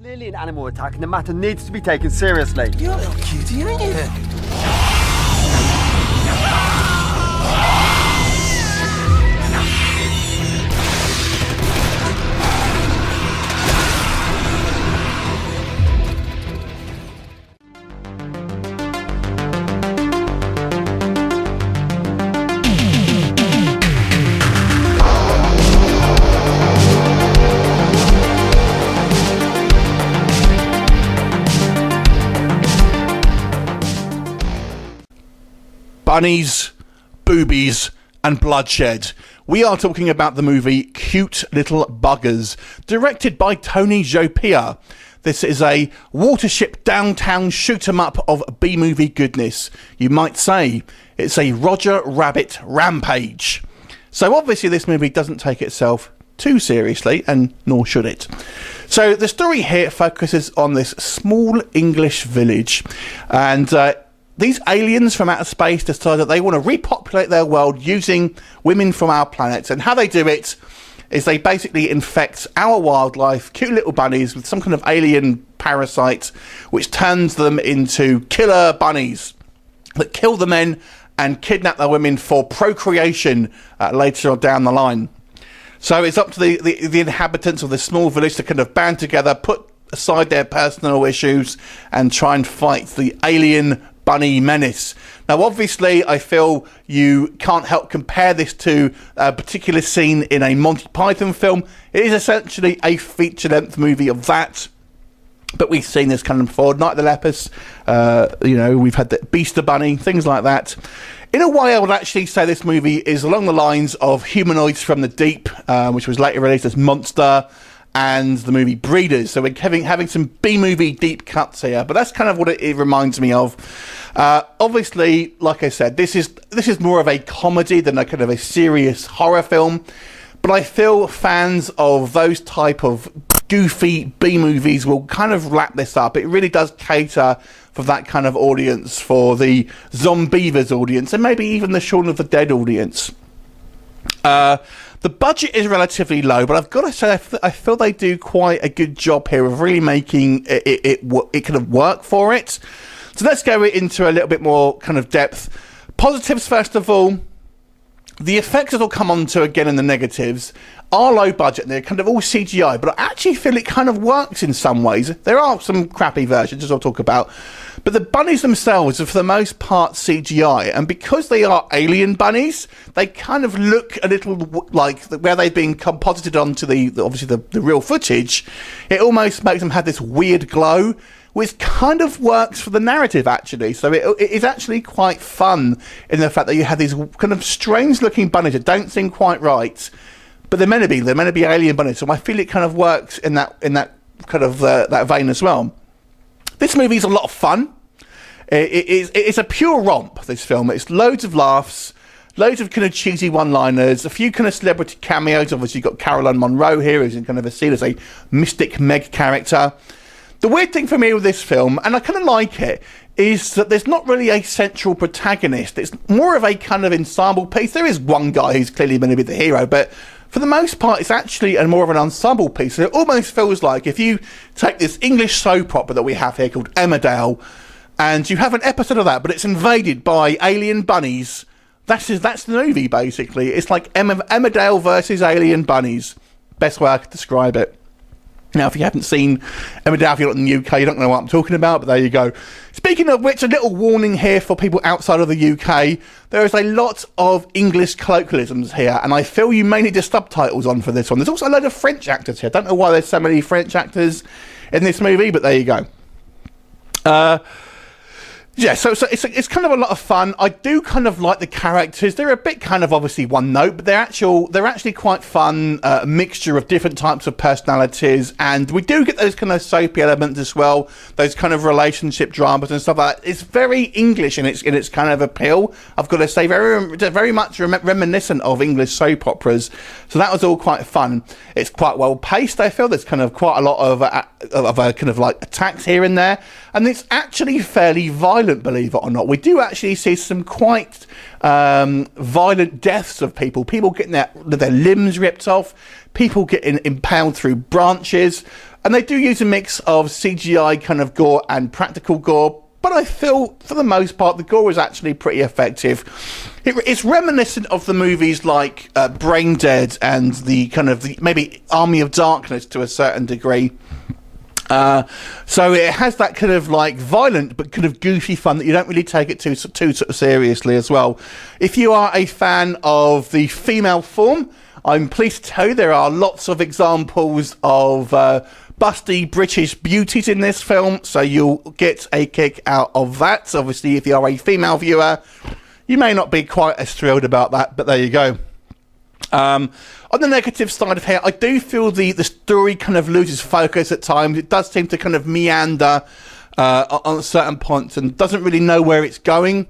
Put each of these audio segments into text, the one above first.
Clearly an animal attack and the matter needs to be taken seriously. You're a little cutie, aren't you? Bunnies, boobies, and bloodshed. We are talking about the movie Cute Little Buggers, directed by Tony Jopia. This is a watership downtown shoot-'em-up of B-movie goodness. You might say it's a Roger Rabbit rampage. So obviously this movie doesn't take itself too seriously, and nor should it. So the story here focuses on this small English village, and these aliens from outer space decide that they want to repopulate their world using women from our planet. And how they do it is they basically infect our wildlife, cute little bunnies, with some kind of alien parasite, which turns them into killer bunnies that kill the men and kidnap the women for procreation later on down the line. So it's up to the inhabitants of this small village to kind of band together, put aside their personal issues, and try and fight the alien bunny menace. Now obviously I feel you can't help compare this to a particular scene in a Monty Python film. It is essentially a feature-length movie of that, but we've seen this kind of before. Night of the Lepers, we've had the Beaster Bunny, things like that. In a way I would actually say this movie is along the lines of Humanoids from the Deep, which was later released as Monster, and the movie Breeders. So we're having some B-movie deep cuts here, but that's kind of what it reminds me of. Obviously, like I said, this is more of a comedy than a kind of a serious horror film, but I feel fans of those type of goofy B-movies will kind of lap this up. It really does cater for that kind of audience, for the Zombievers audience, and maybe even the Shaun of the Dead audience. The budget is relatively low, but I've got to say I feel they do quite a good job here of really making it kind of work for it. So let's go into a little bit more kind of depth. Positives first of all. The effects that I'll come on to again in the negatives are low budget and they're kind of all CGI, but I actually feel it kind of works in some ways. There are some crappy versions, as I'll talk about, but the bunnies themselves are for the most part CGI, and because they are alien bunnies, they kind of look a little like where they've been composited onto obviously the real footage. It almost makes them have this weird glow, which kind of works for the narrative actually. So it is actually quite fun in the fact that you have these kind of strange looking bunnies that don't seem quite right, but they're meant to be alien bunnies. So I feel it kind of works in that kind of that vein as well. This movie is a lot of fun. It's a pure romp, this film. It's loads of laughs, loads of kind of cheesy one-liners, a few kind of celebrity cameos. Obviously you've got Caroline Munro here, who's kind of seen as a mystic Meg character. The weird thing for me with this film, and I kind of like it, is that there's not really a central protagonist. It's more of a kind of ensemble piece. There is one guy who's clearly going to be the hero, but for the most part, it's actually more of an ensemble piece. So it almost feels like if you take this English soap opera that we have here called Emmerdale, and you have an episode of that, but it's invaded by alien bunnies, that's the movie, basically. It's like Emmerdale versus alien bunnies. Best way I could describe it. Now, if you haven't seen Emmerdale, if you're not in the UK, you don't know what I'm talking about, but there you go. Speaking of which, a little warning here for people outside of the UK. There is a lot of English colloquialisms here, and I feel you may need the subtitles on for this one. There's also a load of French actors here. I don't know why there's so many French actors in this movie, but there you go. Yeah, so it's kind of a lot of fun. I do kind of like the characters. They're a bit kind of obviously one note, but they're actually quite fun. A mixture of different types of personalities, and we do get those kind of soapy elements as well. Those kind of relationship dramas and stuff like that. It's very English in its kind of appeal. I've got to say, very much reminiscent of English soap operas. So that was all quite fun. It's quite well paced. I feel there's kind of quite a lot of kind of like attacks here and there, and it's actually fairly violent. Believe it or not, we do actually see some quite violent deaths of people getting their limbs ripped off, people getting impaled through branches. And they do use a mix of CGI kind of gore and practical gore, but I feel, for the most part, the gore is actually pretty effective. It's reminiscent of the movies like Brain Dead and the kind of maybe Army of Darkness to a certain degree. So it has that kind of like violent but kind of goofy fun that you don't really take it too sort of seriously as well. If you are a fan of the female form, I'm pleased to tell you there are lots of examples of busty British beauties in this film, so you'll get a kick out of that. Obviously, if you are a female viewer, you may not be quite as thrilled about that, but there you go. On the negative side of here, I do feel the story kind of loses focus at times. It does seem to kind of meander on certain points and doesn't really know where it's going.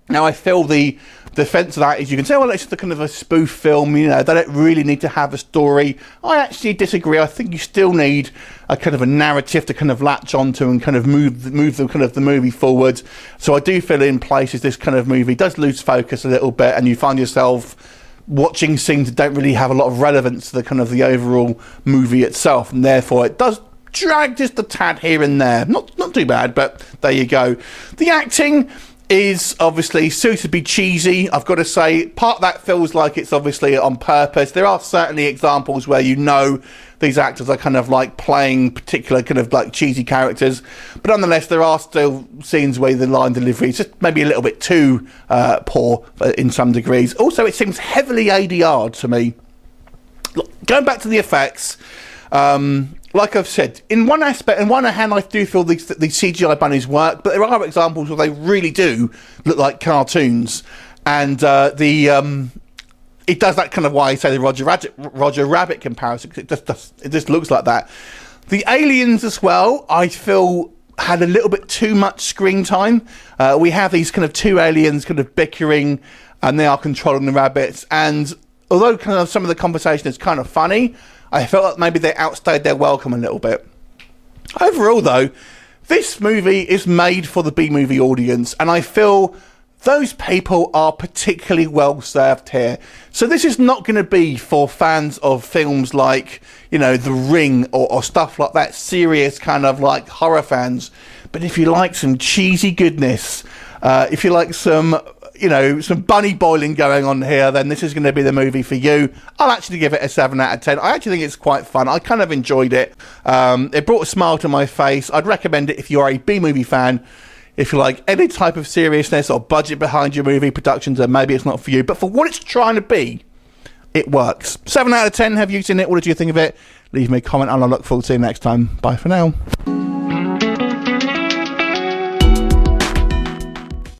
Now, I feel the defense of that is you can say, well, it's the kind of a spoof film, you know, they don't really need to have a story. I actually disagree. I think you still need a kind of a narrative to kind of latch onto and kind of move the kind of the movie forward. So I do feel in places this kind of movie does lose focus a little bit, and you find yourself watching scenes that don't really have a lot of relevance to the kind of the overall movie itself, and therefore it does drag just a tad here and there. Not too bad, but there you go. The acting is obviously suitably cheesy. I've got to say, part of that feels like it's obviously on purpose. There are certainly examples where you know these actors are kind of like playing particular kind of like cheesy characters, but nonetheless there are still scenes where the line delivery is just maybe a little bit too poor in some degrees. Also, it seems heavily ADR'd to me. Going back to the effects, like I've said, in one aspect, on one hand, I do feel these CGI bunnies work, but there are examples where they really do look like cartoons, and it does that kind of why I say the Roger Rabbit comparison, because it just looks like that. The aliens as well, I feel, had a little bit too much screen time. We have these kind of two aliens kind of bickering, and they are controlling the rabbits, and although kind of some of the conversation is kind of funny, I felt like maybe they outstayed their welcome a little bit. Overall, though, this movie is made for the B-movie audience, and I feel those people are particularly well served here. So this is not going to be for fans of films like, you know, The Ring or stuff like that, serious kind of like horror fans. But if you like some cheesy goodness, if you like some, you know, some bunny boiling going on here, then this is going to be the movie for you. I'll actually give it a 7 out of 10. I actually think it's quite fun. I kind of enjoyed it. It brought a smile to my face. I'd recommend it if you're a B-movie fan. If you like any type of seriousness or budget behind your movie productions, then maybe it's not for you. But for what it's trying to be, it works. 7 out of 10. Have you seen it? What did you think of it? Leave me a comment and I'll look forward to seeing you next time. Bye for now.